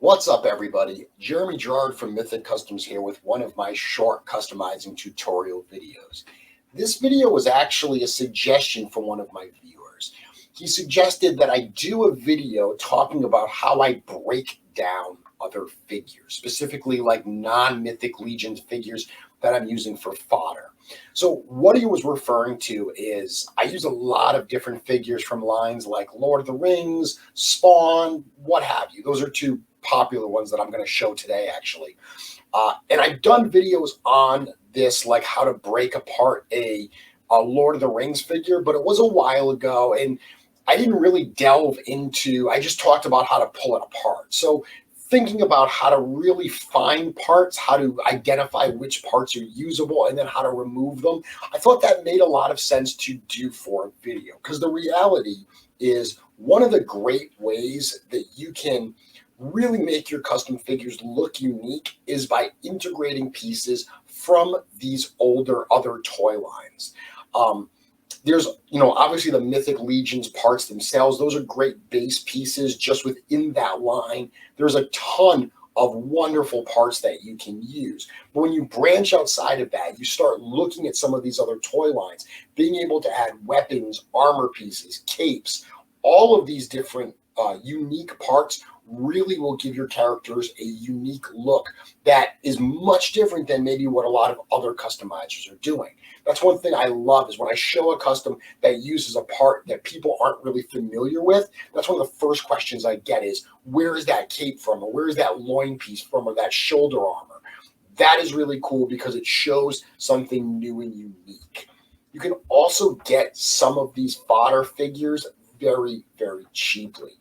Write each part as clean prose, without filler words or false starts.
What's up, everybody? Jeremy Gerard from Mythic Customs here with one of my short customizing tutorial videos. This video was actually a suggestion from one of my viewers. He suggested that I do a video talking about how I break down other figures, specifically like non-Mythic Legions figures that I'm using for fodder. So what he was referring to is I use a lot of different figures from lines like Lord of the Rings, Spawn, what have you. Those are two popular ones that I'm going to show today, actually. And I've done videos on this, like how to break apart a Lord of the Rings figure, but it was a while ago, and I didn't really delve into, I just talked about how to pull it apart. So thinking about how to really find parts, how to identify which parts are usable, and then how to remove them, I thought that made a lot of sense to do for a video. Because the reality is, one of the great ways that you can really make your custom figures look unique is by integrating pieces from these older other toy lines. There's, obviously the Mythic Legions parts themselves. Those are great base pieces just within that line. There's a ton of wonderful parts that you can use. But when you branch outside of that, you start looking at some of these other toy lines, being able to add weapons, armor pieces, capes, all of these different unique parts really will give your characters a unique look that is much different than maybe what a lot of other customizers are doing. That's one thing I love, is when I show a custom that uses a part that people aren't really familiar with, that's one of the first questions I get is, where is that cape from, or where is that loin piece from, or that shoulder armor? That is really cool because it shows something new and unique. You can also get some of these fodder figures very, very cheaply.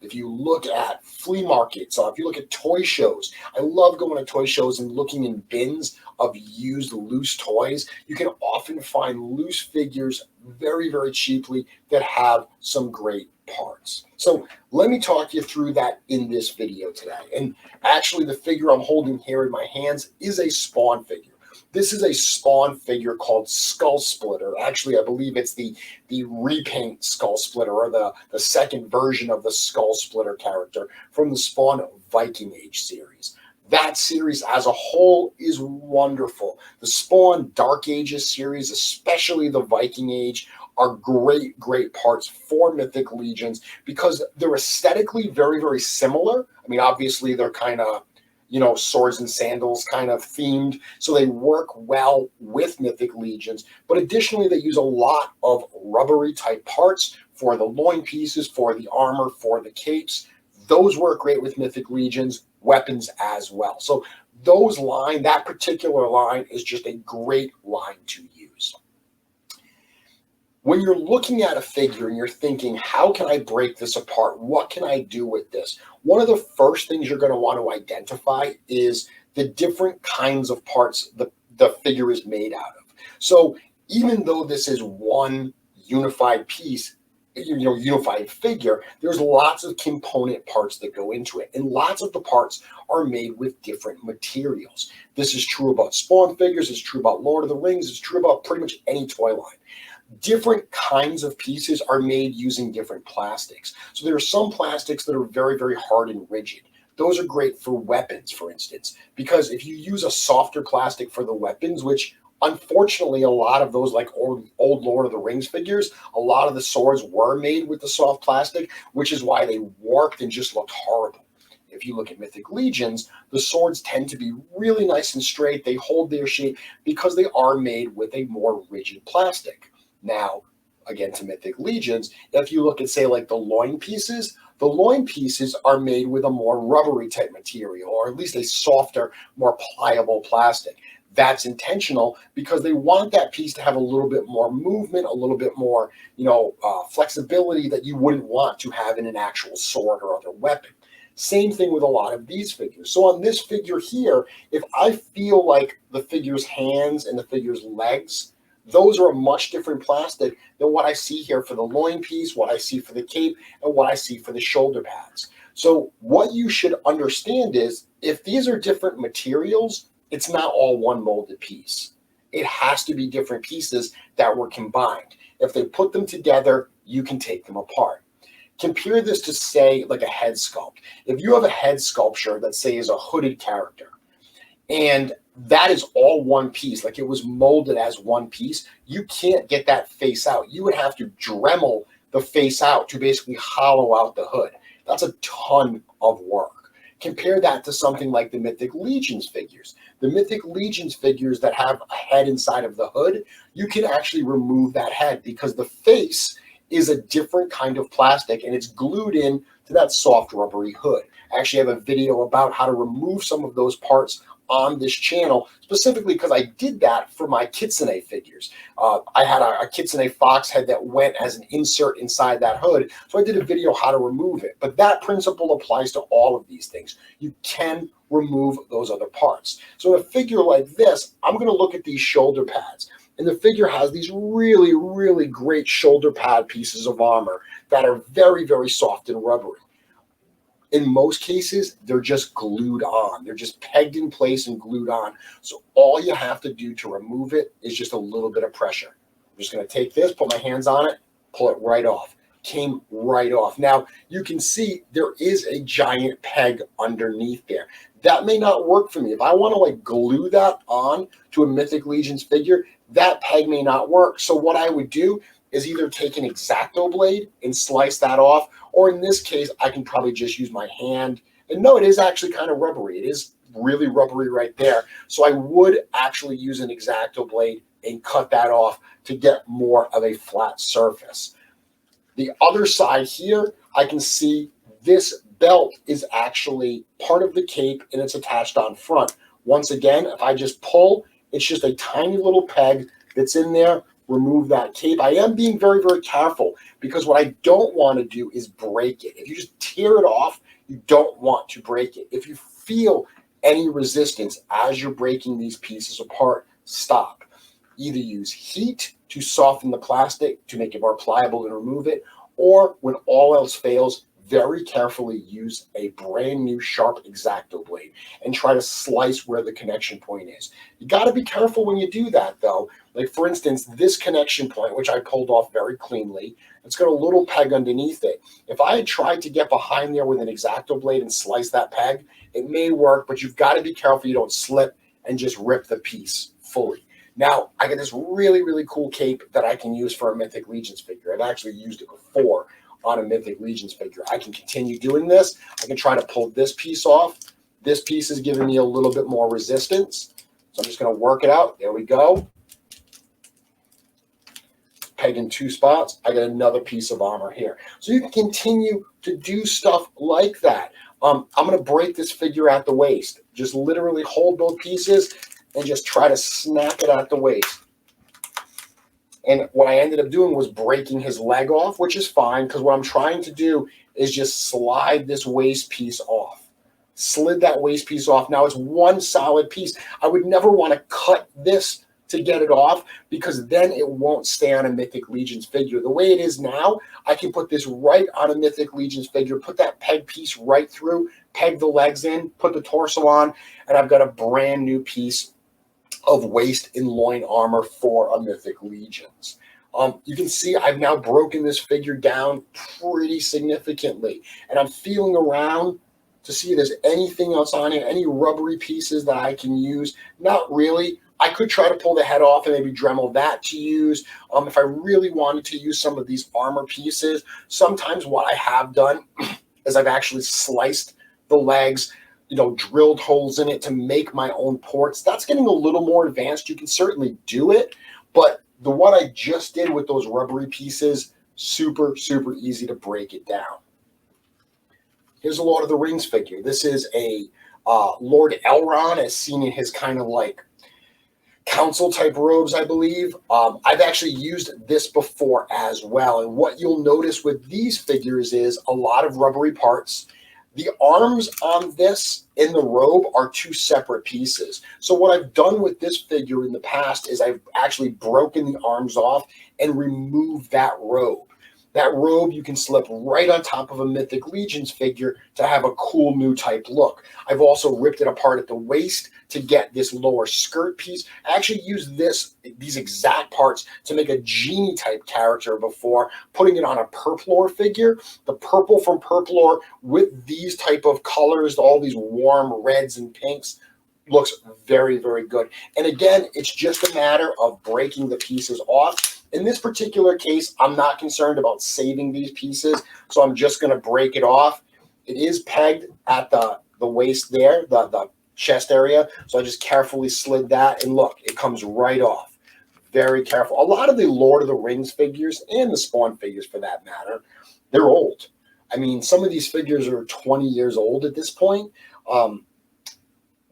If you look at flea markets, if you look at toy shows, I love going to toy shows and looking in bins of used loose toys. You can often find loose figures very, very cheaply that have some great parts. So let me talk you through that in this video today. And actually, the figure I'm holding here in my hands is a Spawn figure. This is a Spawn figure called Skull Splitter. Actually, I believe it's the repaint Skull Splitter, or the second version of the Skull Splitter character from the Spawn Viking Age series. That series as a whole is wonderful. The Spawn Dark Ages series, especially the Viking Age, are great, great parts for Mythic Legions because they're aesthetically very, very similar. I mean, obviously, they're kind of swords and sandals kind of themed. So they work well with Mythic Legions. But additionally, they use a lot of rubbery type parts for the loin pieces, for the armor, for the capes. Those work great with Mythic Legions, weapons as well. So that particular line is just a great line to use. When you're looking at a figure and you're thinking, how can I break this apart? What can I do with this? One of the first things you're going to want to identify is the different kinds of parts the figure is made out of. So even though this is one unified piece, unified figure, there's lots of component parts that go into it. And lots of the parts are made with different materials. This is true about Spawn figures. It's true about Lord of the Rings. It's true about pretty much any toy line. Different kinds of pieces are made using different plastics. So there are some plastics that are very, very hard and rigid. Those are great for weapons, for instance, because if you use a softer plastic for the weapons, which unfortunately a lot of those, like old Lord of the Rings figures, a lot of the swords were made with the soft plastic, which is why they warped and just looked horrible. If you look at Mythic Legions, the swords tend to be really nice and straight. They hold their shape because they are made with a more rigid plastic. Now, again, to Mythic Legions, if you look at, say, like the loin pieces are made with a more rubbery type material, or at least a softer, more pliable plastic. That's intentional because they want that piece to have a little bit more movement, a little bit more, flexibility that you wouldn't want to have in an actual sword or other weapon. Same thing with a lot of these figures. So on this figure here, if I feel like the figure's hands and the figure's legs, those are a much different plastic than what I see here for the loin piece, what I see for the cape, and what I see for the shoulder pads. So what you should understand is, if these are different materials, it's not all one molded piece. It has to be different pieces that were combined. If they put them together, you can take them apart. Compare this to, say, like a head sculpt. If you have a head sculpture that, say, is a hooded character, and that is all one piece, like it was molded as one piece, you can't get that face out. You would have to Dremel the face out to basically hollow out the hood. That's a ton of work. Compare that to something like the Mythic Legions figures. The Mythic Legions figures that have a head inside of the hood, you can actually remove that head because the face is a different kind of plastic and it's glued in to that soft rubbery hood. I actually have a video about how to remove some of those parts on this channel, specifically because I did that for my Kitsune figures. I had a Kitsune fox head that went as an insert inside that hood, so I did a video how to remove it. But that principle applies to all of these things. You can remove those other parts. So in a figure like this, I'm going to look at these shoulder pads. And the figure has these really, really great shoulder pad pieces of armor that are very, very soft and rubbery. In most cases, they're just glued on. They're just pegged in place and glued on. So all you have to do to remove it is just a little bit of pressure. I'm just going to take this, put my hands on it, pull it right off. Came right off. Now, you can see there is a giant peg underneath there. That may not work for me. If I want to like glue that on to a Mythic Legions figure, that peg may not work. So what I would do is either take an X-Acto blade and slice that off, or in this case, I can probably just use my hand. And no, it is actually kind of rubbery. It is really rubbery right there. So I would actually use an X-Acto blade and cut that off to get more of a flat surface. The other side here, I can see this belt is actually part of the cape and it's attached on front. Once again, if I just pull, it's just a tiny little peg that's in there. Remove that cape. I am being very, very careful because what I don't want to do is break it. If you just tear it off, you don't want to break it. If you feel any resistance as you're breaking these pieces apart, stop. Either use heat to soften the plastic to make it more pliable and remove it, or when all else fails, very carefully use a brand new sharp X-Acto blade and try to slice where the connection point is. You got to be careful when you do that though. Like for instance, this connection point, which I pulled off very cleanly, it's got a little peg underneath it. If I had tried to get behind there with an X-Acto blade and slice that peg, it may work, but you've got to be careful you don't slip and just rip the piece fully. Now, I got this really, really cool cape that I can use for a Mythic Legions figure. I've actually used it before on a Mythic Legions figure. I can continue doing this. I can try to pull this piece off. This piece is giving me a little bit more resistance. So I'm just going to work it out. There we go. Peg in two spots. I got another piece of armor here. So you can continue to do stuff like that. I'm going to break this figure at the waist. Just literally hold both pieces and just try to snap it at the waist. And what I ended up doing was breaking his leg off, which is fine because what I'm trying to do is just slide this waist piece off. Slid that waist piece off. Now it's one solid piece. I would never want to cut this to get it off because then it won't stay on a Mythic Legions figure. The way it is now, I can put this right on a Mythic Legions figure, put that peg piece right through, peg the legs in, put the torso on, and I've got a brand new piece of waist and loin armor for a Mythic Legions. You can see I've now broken this figure down pretty significantly, and I'm feeling around to see if there's anything else on it, any rubbery pieces that I can use. Not really. I could try to pull the head off and maybe Dremel that to use. If I really wanted to use some of these armor pieces, sometimes what I have done is I've actually sliced the legs, drilled holes in it to make my own ports. That's getting a little more advanced. You can certainly do it, but the one I just did with those rubbery pieces, super, super easy to break it down. Here's a Lord of the Rings figure. This is a Lord Elrond as seen in his kind of like council type robes, I believe. I've actually used this before as well. And what you'll notice with these figures is a lot of rubbery parts. The arms on this in the robe are two separate pieces. So what I've done with this figure in the past is I've actually broken the arms off and removed that robe. That robe you can slip right on top of a Mythic Legions figure to have a cool new type look. I've also ripped it apart at the waist to get this lower skirt piece. I actually used these exact parts to make a genie type character before, putting it on a Purplore figure. The purple from Purplore with these type of colors, all these warm reds and pinks, looks very, very good. And again, it's just a matter of breaking the pieces off. In this particular case, I'm not concerned about saving these pieces, so I'm just going to break it off. It is pegged at the waist there, the chest area, so I just carefully slid that, and look, it comes right off. Very careful. A lot of the Lord of the Rings figures, and the Spawn figures for that matter, they're old. I mean, some of these figures are 20 years old at this point.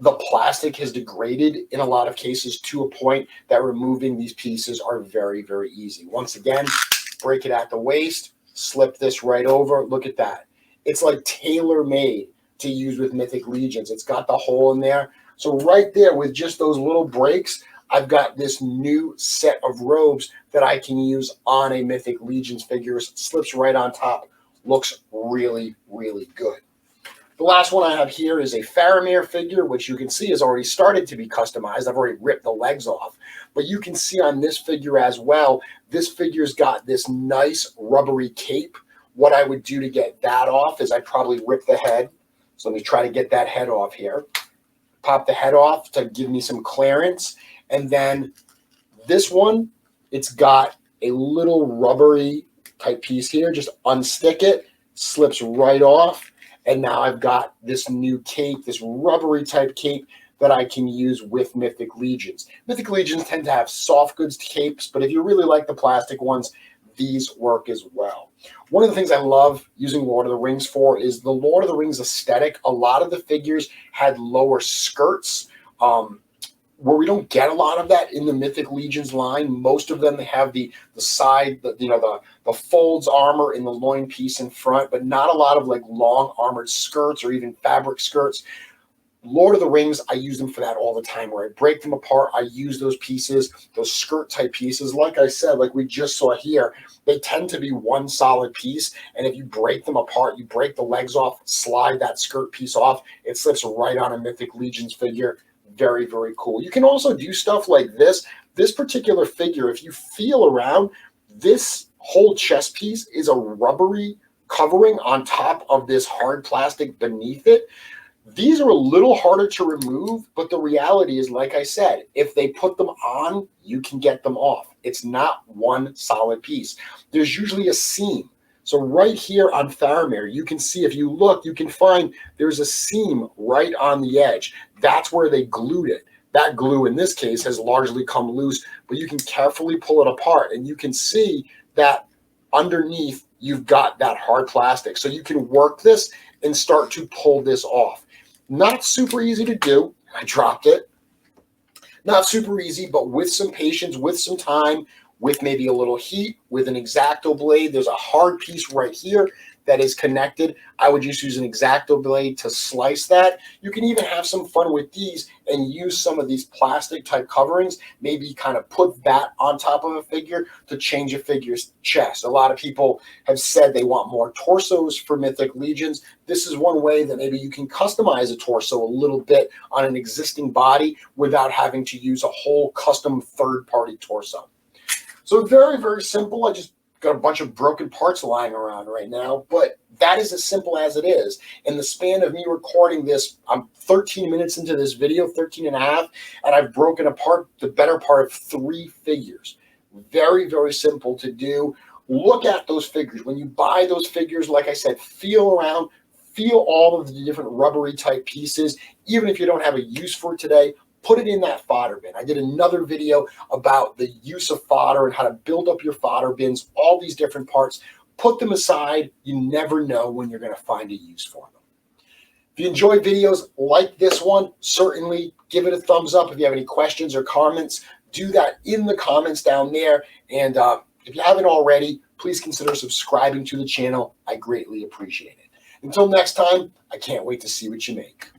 The plastic has degraded in a lot of cases to a point that removing these pieces are very, very easy. Once again, break it at the waist, slip this right over. Look at that. It's like tailor-made to use with Mythic Legions. It's got the hole in there. So right there with just those little breaks, I've got this new set of robes that I can use on a Mythic Legions figure. Slips right on top. Looks really, really good. The last one I have here is a Faramere figure, which you can see has already started to be customized. I've already ripped the legs off. But you can see on this figure as well, this figure's got this nice rubbery cape. What I would do to get that off is I'd probably rip the head. So let me try to get that head off here. Pop the head off to give me some clearance. And then this one, it's got a little rubbery type piece here. Just unstick it, slips right off. And now I've got this new cape, this rubbery type cape that I can use with Mythic Legions. Mythic Legions tend to have soft goods capes, but if you really like the plastic ones, these work as well. One of the things I love using Lord of the Rings for is the Lord of the Rings aesthetic. A lot of the figures had lower skirts, where we don't get a lot of that in the Mythic Legions line. Most of them, they have the side, the folds armor in the loin piece in front, but not a lot of like long armored skirts or even fabric skirts. Lord of the Rings, I use them for that all the time, where I break them apart. I use those pieces, those skirt type pieces. Like I said, like we just saw here, they tend to be one solid piece. And if you break them apart, you break the legs off, slide that skirt piece off, it slips right on a Mythic Legions figure. Very, very cool. You can also do stuff like this. This particular figure, if you feel around, this whole chest piece is a rubbery covering on top of this hard plastic beneath it. These are a little harder to remove, but the reality is, like I said, if they put them on, you can get them off. It's not one solid piece. There's usually a seam. So right here on Faramere, you can see, if you look, you can find there's a seam right on the edge. That's where they glued it. That glue in this case has largely come loose, but you can carefully pull it apart, and you can see that underneath you've got that hard plastic. So you can work this and start to pull this off. Not super easy to do. I dropped it. Not super easy, but with some patience, with some time, with maybe a little heat, with an X-Acto blade. There's a hard piece right here that is connected. I would just use an X-Acto blade to slice that. You can even have some fun with these and use some of these plastic type coverings, maybe kind of put that on top of a figure to change a figure's chest. A lot of people have said they want more torsos for Mythic Legions. This is one way that maybe you can customize a torso a little bit on an existing body without having to use a whole custom third-party torso. So very, very simple. I just got a bunch of broken parts lying around right now, but that is as simple as it is. In the span of me recording this, I'm 13 minutes into this video, 13 and a half, and I've broken apart the better part of 3 figures. Very, very simple to do. Look at those figures. When you buy those figures, like I said, feel around, feel all of the different rubbery type pieces. Even if you don't have a use for it today, put it in that fodder bin. I did another video about the use of fodder and how to build up your fodder bins, all these different parts. Put them aside. You never know when you're going to find a use for them. If you enjoy videos like this one, certainly give it a thumbs up. If you have any questions or comments, do that in the comments down there. And if you haven't already, please consider subscribing to the channel. I greatly appreciate it. Until next time, I can't wait to see what you make.